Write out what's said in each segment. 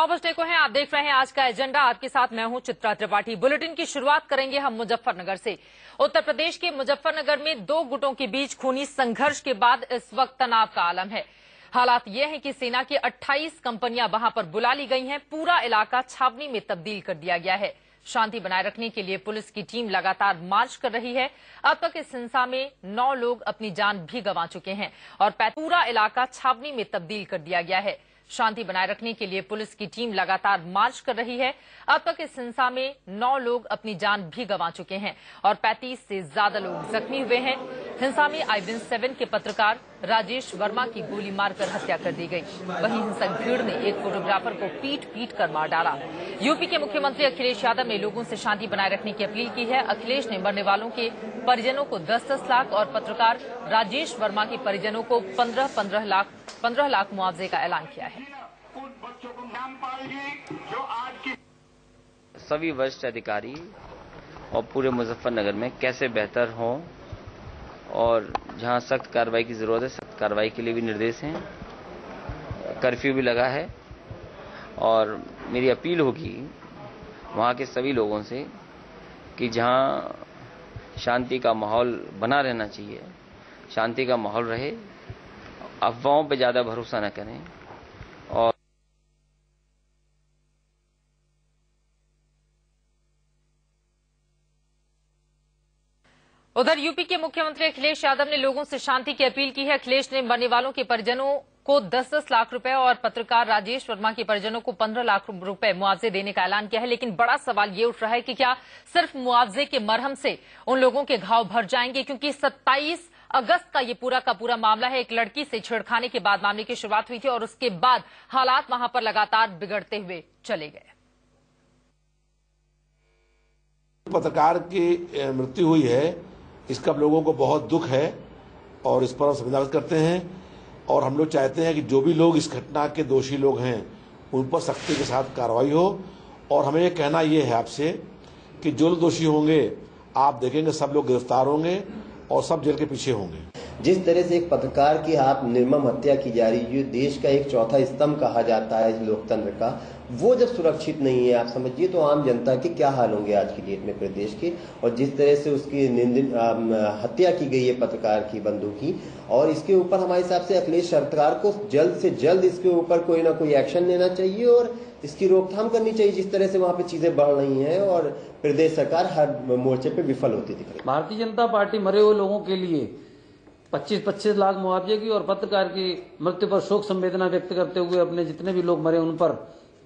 9 बजने को हैं। आप देख रहे हैं आज का एजेंडा। आपके साथ मैं हूं चित्रा त्रिपाठी। बुलेटिन की शुरुआत करेंगे हम मुजफ्फरनगर से। उत्तर प्रदेश के मुजफ्फरनगर में दो गुटों के बीच खूनी संघर्ष के बाद इस वक्त तनाव का आलम है। हालात ये हैं कि सेना की 28 कंपनियां वहां पर बुला ली गई हैं। पूरा इलाका छावनी में तब्दील कर दिया गया है। शांति बनाए रखने के लिए पुलिस की टीम लगातार मार्च कर रही है। अब तक इस हिंसा में 9 लोग अपनी जान भी गंवा चुके हैं और पूरा इलाका छावनी में तब्दील कर दिया गया है। शांति बनाए रखने के लिए पुलिस की टीम लगातार मार्च कर रही है। अब तक इस हिंसा में 9 लोग अपनी जान भी गंवा चुके हैं और 35 से ज्यादा लोग जख्मी हुए हैं। हिंसा में i-Viz 7 के पत्रकार राजेश वर्मा की गोली मारकर हत्या कर दी गई। वहीं हिंसक भीड़ ने एक फोटोग्राफर को पीट कर मार डाला। यूपी के मुख्यमंत्री अखिलेश यादव ने लोगों से शांति बनाए रखने की अपील की है। अखिलेश ने मरने वालों के परिजनों को 10-10 लाख और पत्रकार राजेश वर्मा के परिजनों को 15 लाख मुआवजे का ऐलान किया है। सभी वरिष्ठ अधिकारी और पूरे मुजफ्फरनगर में कैसे बेहतर हों और जहां सख्त कार्रवाई की जरूरत है सख्त कार्रवाई के लिए भी निर्देश हैं। कर्फ्यू भी लगा है और मेरी अपील होगी वहां के सभी लोगों से कि जहां शांति का माहौल बना रहना चाहिए, शांति का माहौल रहे, अफवाहों पे ज्यादा भरोसा न करें। और उधर यूपी के मुख्यमंत्री अखिलेश यादव ने लोगों से शांति की अपील की है। अखिलेश ने मरने वालों के परिजनों को 10-10 लाख रुपए और पत्रकार राजेश वर्मा के परिजनों को 15 लाख रुपए मुआवजे देने का ऐलान किया है। लेकिन बड़ा सवाल ये उठ रहा है कि क्या सिर्फ मुआवजे के मरहम से उन लोगों के घाव भर जाएंगे, क्योंकि 27 अगस्त का ये पूरा का पूरा मामला है। एक लड़की से छेड़खानी के बाद मामले की शुरुआत हुई थी और उसके बाद हालात वहां पर लगातार बिगड़ते हुए चले गए। पत्रकार की मृत्यु हुई है, इसका लोगों को बहुत दुख है और इस पर हम संवेदना व्यक्त करते हैं। और हम लोग चाहते हैं कि जो भी लोग इस घटना के दोषी लोग हैं उन पर सख्ती के साथ कार्रवाई हो। और हमें ये कहना ये है आपसे कि जो लोग दोषी होंगे आप देखेंगे सब लोग गिरफ्तार होंगे और सब जेल के पीछे होंगे। जिस तरह से एक पत्रकार की आप निर्मम हत्या की जा रही है, देश का एक चौथा स्तंभ कहा जाता है इस लोकतंत्र का, वो जब सुरक्षित नहीं है आप समझिए तो आम जनता के क्या हाल होंगे आज की डेट में प्रदेश के। और जिस तरह से उसकी हत्या की गई है पत्रकार की बंधु की, और इसके ऊपर हमारे हिसाब से अखिलेश सरकार को जल्द से जल्द इसके ऊपर कोई ना कोई एक्शन लेना चाहिए और इसकी रोकथाम करनी चाहिए। जिस तरह से वहां पे चीजें बढ़ रही हैं और प्रदेश सरकार हर मोर्चे पे विफल होती दिख रही है। भारतीय जनता पार्टी मरे हुए लोगों के लिए 25-25 लाख मुआवजे की और पत्रकार की मृत्यु पर शोक संवेदना व्यक्त करते हुए अपने जितने भी लोग मरे उन पर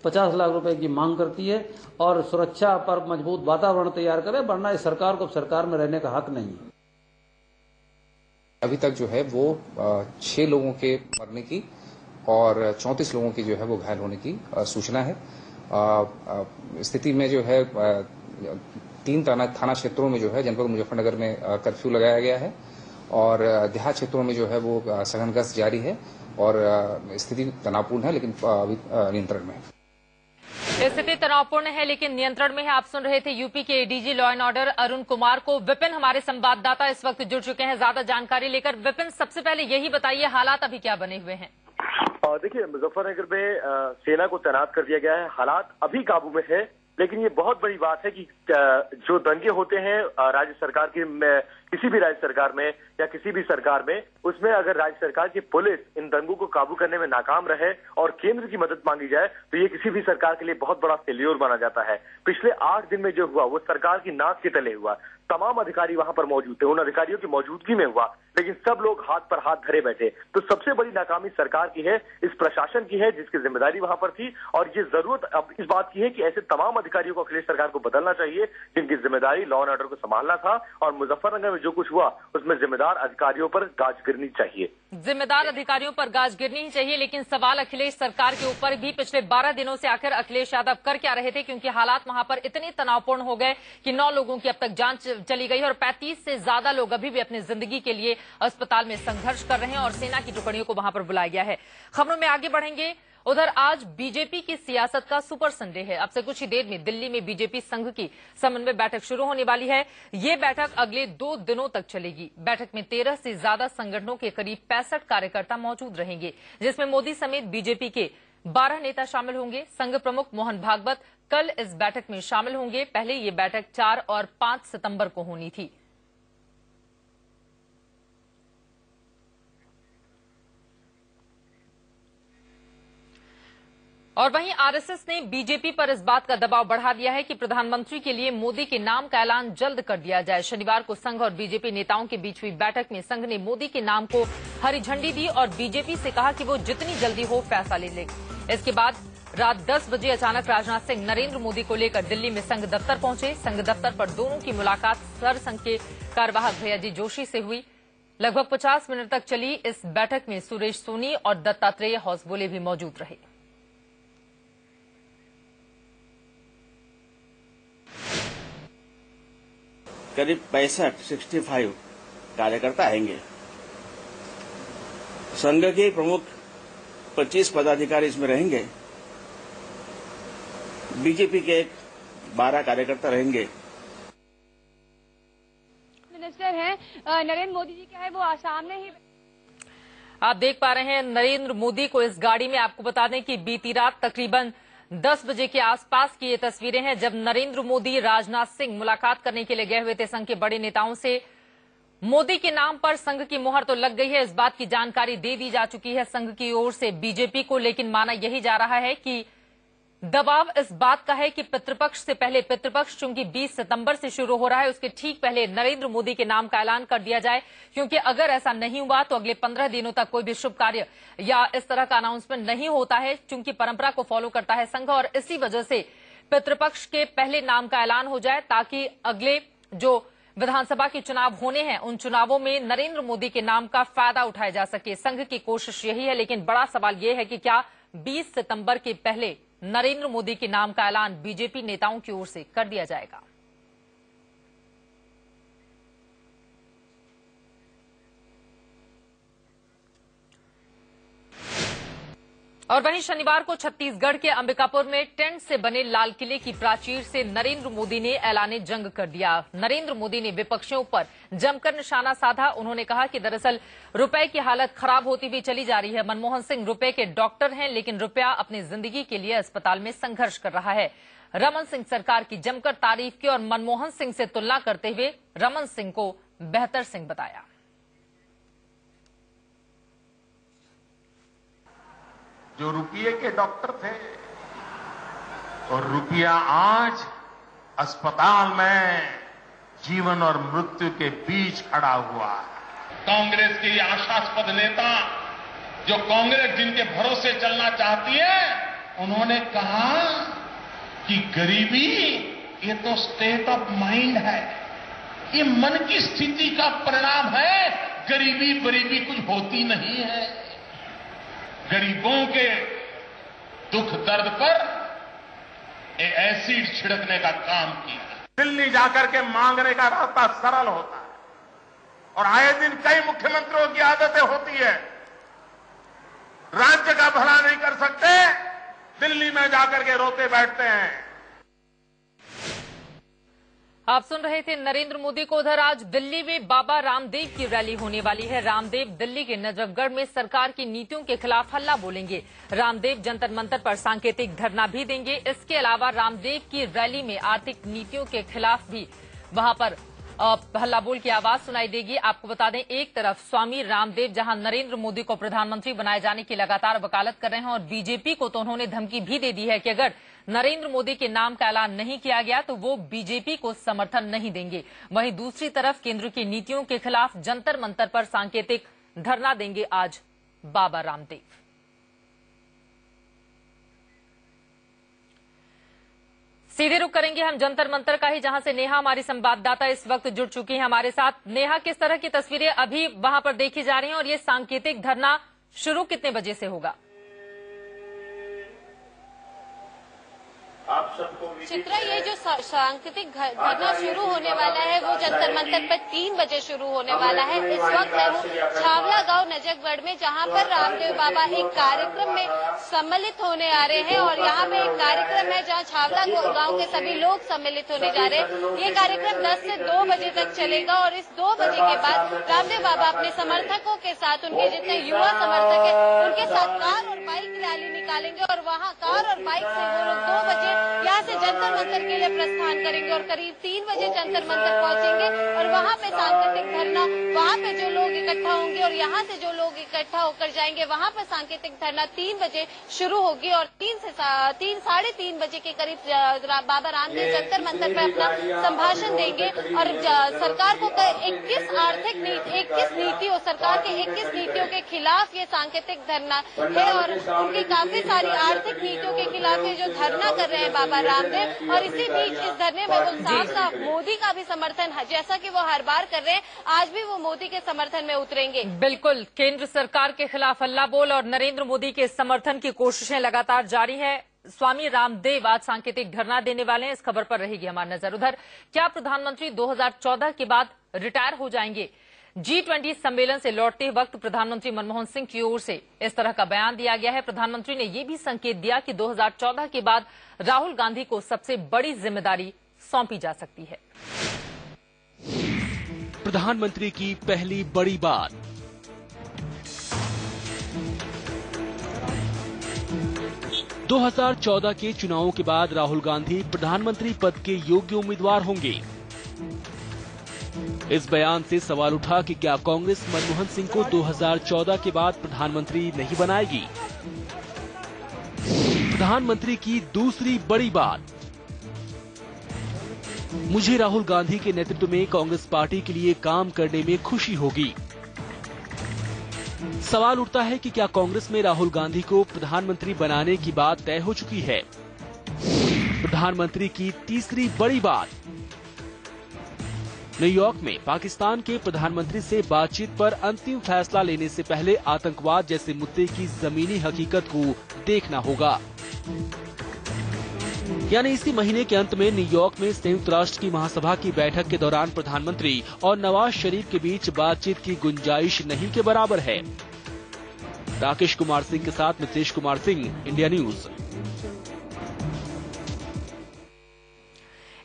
50 लाख रुपए की मांग करती है और सुरक्षा पर मजबूत वातावरण तैयार करे, वरना इस सरकार को सरकार में रहने का हक नहीं है। अभी तक जो है वो 6 लोगों के मरने की और 34 लोगों की जो है वो घायल होने की सूचना है। स्थिति में जो है 3 थाना क्षेत्रों में जो है जनपद मुजफ्फरनगर में कर्फ्यू लगाया गया है और देहात क्षेत्रों में जो है वो सघन गश्त जारी है और स्थिति तनावपूर्ण है लेकिन अभी नियंत्रण में है। स्थिति तनावपूर्ण है लेकिन नियंत्रण में है। आप सुन रहे थे यूपी के ADG law and order Arun Kumar को। विपिन हमारे संवाददाता इस वक्त जुड़ चुके हैं ज्यादा जानकारी लेकर। विपिन, सबसे पहले यही बताइए हालात अभी क्या बने हुए हैं? देखिए, मुजफ्फरनगर में सेना को तैनात कर दिया गया है। हालात अभी काबू में है, लेकिन ये बहुत बड़ी बात है कि जो दंगे होते हैं राज्य सरकार की किसी भी राज्य सरकार में या किसी भी सरकार में, उसमें अगर राज्य सरकार की पुलिस इन दंगों को काबू करने में नाकाम रहे और केंद्र की मदद मांगी जाए तो ये किसी भी सरकार के लिए बहुत बड़ा फेल्योर माना जाता है। पिछले 8 दिन में जो हुआ वो सरकार की नाक के तले हुआ। तमाम अधिकारी वहां पर मौजूद थे, उन अधिकारियों की मौजूदगी में हुआ, लेकिन सब लोग हाथ पर हाथ धरे बैठे। तो सबसे बड़ी नाकामी सरकार की है, इस प्रशासन की है जिसकी जिम्मेदारी वहां पर थी। और ये जरूरत अब इस बात की है कि ऐसे तमाम अधिकारियों को अखिलेश सरकार को बदलना चाहिए जिनकी जिम्मेदारी लॉ एंड ऑर्डर को संभालना था। और मुजफ्फरनगर में जो कुछ हुआ उसमें जिम्मेदार अधिकारियों पर गाज गिरनी चाहिए। जिम्मेदार अधिकारियों पर गाज गिरनी ही चाहिए, लेकिन सवाल अखिलेश सरकार के ऊपर भी पिछले 12 दिनों से आखिर अखिलेश यादव कर क्या रहे थे, क्योंकि हालात वहां पर इतने तनावपूर्ण हो गए कि 9 लोगों की अब तक जान चली गई और 35 से ज्यादा लोग अभी भी अपनी जिंदगी के लिए अस्पताल में संघर्ष कर रहे हैं और सेना की टुकड़ियों को वहां पर बुलाया गया है। खबरों में आगे बढ़ेंगे। उधर आज बीजेपी की सियासत का सुपर संडे है। अब से कुछ ही देर में दिल्ली में बीजेपी संघ की समन्वय बैठक शुरू होने वाली है। ये बैठक अगले 2 दिनों तक चलेगी। बैठक में 13 से ज्यादा संगठनों के करीब 65 कार्यकर्ता मौजूद रहेंगे, जिसमें मोदी समेत बीजेपी के 12 नेता शामिल होंगे। संघ प्रमुख मोहन भागवत कल इस बैठक में शामिल होंगे। पहले ये बैठक 4 और 5 सितंबर को होनी थी। और वहीं आरएसएस ने बीजेपी पर इस बात का दबाव बढ़ा दिया है कि प्रधानमंत्री के लिए मोदी के नाम का ऐलान जल्द कर दिया जाए। शनिवार को संघ और बीजेपी नेताओं के बीच हुई बैठक में संघ ने मोदी के नाम को हरी झंडी दी और बीजेपी से कहा कि वो जितनी जल्दी हो फैसला ले ले। इसके बाद रात 10 बजे अचानक राजनाथ सिंह नरेंद्र मोदी को लेकर दिल्ली में संघ दफ्तर पहुंचे। संघ दफ्तर पर दोनों की मुलाकात सरसंघ के कार्यवाहक भैयाजी जोशी से हुई। लगभग 50 मिनट तक चली इस बैठक में सुरेश सोनी और दत्तात्रेय हौसबोले भी मौजूद रहे। करीब 65 कार्यकर्ता आएंगे। संघ के प्रमुख 25 पदाधिकारी इसमें रहेंगे। बीजेपी के 12 कार्यकर्ता रहेंगे। मिनिस्टर हैं नरेंद्र मोदी जी, क्या है वो सामने ही आप देख पा रहे हैं नरेंद्र मोदी को इस गाड़ी में। आपको बता दें कि बीती रात तकरीबन 10 बजे के आसपास की ये तस्वीरें हैं जब नरेंद्र मोदी राजनाथ सिंह मुलाकात करने के लिए गए हुए थे संघ के बड़े नेताओं से। मोदी के नाम पर संघ की मुहर तो लग गई है, इस बात की जानकारी दे दी जा चुकी है संघ की ओर से बीजेपी को, लेकिन माना यही जा रहा है कि दबाव इस बात का है कि पितृपक्ष से पहले, पितृपक्ष चूंकि 20 सितंबर से शुरू हो रहा है, उसके ठीक पहले नरेंद्र मोदी के नाम का ऐलान कर दिया जाए, क्योंकि अगर ऐसा नहीं हुआ तो अगले 15 दिनों तक कोई भी शुभ कार्य या इस तरह का अनाउंसमेंट नहीं होता है, चूंकि परंपरा को फॉलो करता है संघ। और इसी वजह से पितृपक्ष के पहले नाम का ऐलान हो जाए ताकि अगले जो विधानसभा के चुनाव होने हैं उन चुनावों में नरेंद्र मोदी के नाम का फायदा उठाया जा सके। संघ की कोशिश यही है, लेकिन बड़ा सवाल यह है कि क्या 20 सितंबर के पहले नरेंद्र मोदी के नाम का ऐलान बीजेपी नेताओं की ओर से कर दिया जाएगा। और वहीं शनिवार को छत्तीसगढ़ के अंबिकापुर में टेंट से बने लाल किले की प्राचीर से नरेंद्र मोदी ने ऐलाने जंग कर दिया। नरेंद्र मोदी ने विपक्षियों पर जमकर निशाना साधा। उन्होंने कहा कि दरअसल रुपए की हालत खराब होती हुई चली जा रही है। मनमोहन सिंह रुपए के डॉक्टर हैं, लेकिन रुपया अपनी जिंदगी के लिए अस्पताल में संघर्ष कर रहा है। रमन सिंह सरकार की जमकर तारीफ की और मनमोहन सिंह से तुलना करते हुए रमन सिंह को बेहतर सिंह बताया। जो रुपये के डॉक्टर थे और रुपया आज अस्पताल में जीवन और मृत्यु के बीच खड़ा हुआ है। कांग्रेस के ये आशास्पद नेता जो कांग्रेस जिनके भरोसे चलना चाहती है, उन्होंने कहा कि गरीबी ये तो स्टेट ऑफ माइंड है, ये मन की स्थिति का परिणाम है। गरीबी गरीबी कुछ होती नहीं है। गरीबों के दुख दर्द पर एसिड छिड़कने का काम किया। दिल्ली जाकर के मांगने का रास्ता सरल होता है और आए दिन कई मुख्यमंत्रियों की आदतें होती है, राज्य का भला नहीं कर सकते, दिल्ली में जाकर के रोते बैठते हैं। आप सुन रहे थे नरेंद्र मोदी को। उधर आज दिल्ली में बाबा रामदेव की रैली होने वाली है। रामदेव दिल्ली के नजफगढ़ में सरकार की नीतियों के खिलाफ हल्ला बोलेंगे। रामदेव जंतर मंतर पर सांकेतिक धरना भी देंगे। इसके अलावा रामदेव की रैली में आर्थिक नीतियों के खिलाफ भी वहां पर हल्ला बोल की आवाज सुनाई देगी। आपको बता दें, एक तरफ स्वामी रामदेव जहां नरेंद्र मोदी को प्रधानमंत्री बनाए जाने की लगातार वकालत कर रहे हैं और बीजेपी को तो उन्होंने धमकी भी दे दी है कि अगर नरेंद्र मोदी के नाम का ऐलान नहीं किया गया तो वो बीजेपी को समर्थन नहीं देंगे। वहीं दूसरी तरफ केंद्र की नीतियों के खिलाफ जंतर मंतर पर सांकेतिक धरना देंगे आज बाबा रामदेव। सीधे रुख करेंगे हम जंतर मंतर का ही, जहां से नेहा हमारी संवाददाता इस वक्त जुड़ चुकी है हमारे साथ। नेहा, किस तरह की तस्वीरें अभी वहां पर देखी जा रही हैं और ये सांकेतिक धरना शुरू कितने बजे से होगा? चित्रा, ये जो सांकेतिक धरना शुरू होने वाला है वो जंतर मंतर पर 3 बजे शुरू होने वाला है। इस वक्त मैं हूँ छावला गांव नजफगढ़ में, जहां पर रामदेव बाबा एक कार्यक्रम में सम्मिलित होने आ रहे हैं और यहाँ पे एक कार्यक्रम है जहां छावला गांव के सभी लोग सम्मिलित होने जा रहे हैं। ये कार्यक्रम 10 से 2 बजे तक चलेगा और इस 2 बजे के बाद रामदेव बाबा अपने समर्थकों के साथ, उनके जितने युवा समर्थक है उनके साथ कार और बाइक रैली निकालेंगे और वहां कार और बाइक से वो लोग 2 बजे यहाँ से जंतर मंतर के लिए प्रस्थान करेंगे और करीब 3 बजे जंतर मंतर पहुंचेंगे और वहां पे सांकेतिक धरना, वहां पे जो लोग इकट्ठा होंगे और यहाँ से जो लोग इकट्ठा होकर जाएंगे वहां पे सांकेतिक धरना 3 बजे शुरू होगी और 3 से 3:30 बजे के करीब बाबा रामदेव जंतर मंतर पे अपना संभाषण देंगे और सरकार को 21 नीतियों, सरकार के 21 नीतियों के खिलाफ ये सांकेतिक धरना है और उनकी काफी सारी आर्थिक नीतियों के खिलाफ ये जो धरना कर रहे हैं बाबा रामदेव। और इसी बीच इस धरने में वो साफ मोदी का भी समर्थन है, जैसा कि वो हर बार कर रहे हैं, आज भी वो मोदी के समर्थन में उतरेंगे। बिल्कुल, केंद्र सरकार के खिलाफ हल्ला बोल और नरेंद्र मोदी के समर्थन की कोशिशें लगातार जारी है। स्वामी रामदेव आज सांकेतिक धरना देने वाले हैं, इस खबर पर रहेगी हमारी नजर। उधर क्या प्रधानमंत्री 2014 के बाद रिटायर हो जाएंगे? G20 सम्मेलन से लौटते वक्त प्रधानमंत्री मनमोहन सिंह की ओर से इस तरह का बयान दिया गया है। प्रधानमंत्री ने यह भी संकेत दिया कि 2014 के बाद राहुल गांधी को सबसे बड़ी जिम्मेदारी सौंपी जा सकती है। प्रधानमंत्री की पहली बड़ी बात। – 2014 के चुनावों के बाद राहुल गांधी प्रधानमंत्री पद के योग्य उम्मीदवार होंगे। इस बयान से सवाल उठा कि क्या कांग्रेस मनमोहन सिंह को 2014 के बाद प्रधानमंत्री नहीं बनाएगी। प्रधानमंत्री की दूसरी बड़ी बात। मुझे राहुल गांधी के नेतृत्व में कांग्रेस पार्टी के लिए काम करने में खुशी होगी। सवाल उठता है कि क्या कांग्रेस में राहुल गांधी को प्रधानमंत्री बनाने की बात तय हो चुकी है। प्रधानमंत्री की तीसरी बड़ी बात। न्यूयॉर्क में पाकिस्तान के प्रधानमंत्री से बातचीत पर अंतिम फैसला लेने से पहले आतंकवाद जैसे मुद्दे की जमीनी हकीकत को देखना होगा। यानी इसी महीने के अंत में न्यूयॉर्क में संयुक्त राष्ट्र की महासभा की बैठक के दौरान प्रधानमंत्री और नवाज शरीफ के बीच बातचीत की गुंजाइश नहीं के बराबर है। राकेश कुमार सिंह के साथ नितेश कुमार सिंह, इंडिया न्यूज।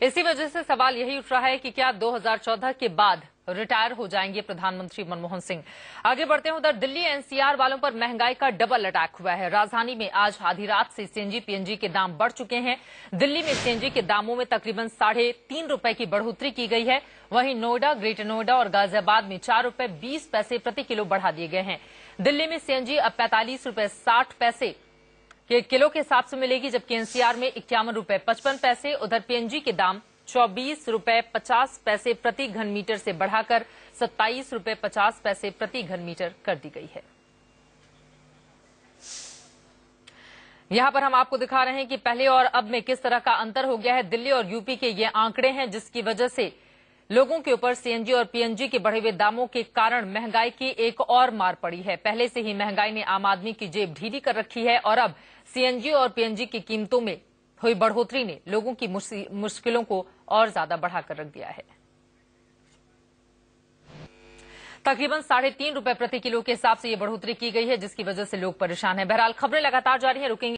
इसी वजह से सवाल यही उठ रहा है कि क्या 2014 के बाद रिटायर हो जाएंगे प्रधानमंत्री मनमोहन सिंह। आगे बढ़ते हैं, उधर दिल्ली एनसीआर वालों पर महंगाई का डबल अटैक हुआ है। राजधानी में आज आधी रात से सीएनजी पीएनजी के दाम बढ़ चुके हैं। दिल्ली में सीएनजी के दामों में तकरीबन 3.5 रुपए की बढ़ोतरी की गई है। वहीं नोएडा, ग्रेटर नोएडा और गाजियाबाद में 4 रुपए 20 पैसे प्रति किलो बढ़ा दिए गए हैं। दिल्ली में सीएनजी अब 45 रुपए 60 पैसे के किलो के हिसाब से मिलेगी, जबकि एनसीआर में 51 रुपए 55 पैसे। उधर पीएनजी के दाम 24 रुपए 50 पैसे प्रति घन मीटर से बढ़ाकर 27 रुपए 50 पैसे प्रति घन मीटर कर दी गई है। यहां पर हम आपको दिखा रहे हैं कि पहले और अब में किस तरह का अंतर हो गया है। दिल्ली और यूपी के ये आंकड़े हैं, जिसकी वजह से लोगों के ऊपर सीएनजी और पीएनजी के बढ़े हुए दामों के कारण महंगाई की एक और मार पड़ी है। पहले से ही महंगाई ने आम आदमी की जेब ढीली कर रखी है और अब सीएनजी और पीएनजी की कीमतों में हुई बढ़ोतरी ने लोगों की मुश्किलों को और ज्यादा बढ़ाकर रख दिया है। तकरीबन 3.5 रुपए प्रति किलो के हिसाब से ये बढ़ोतरी की गई है, जिसकी वजह से लोग परेशान हैं। बहरहाल खबरें लगातार जारी हैं, रुकेंगे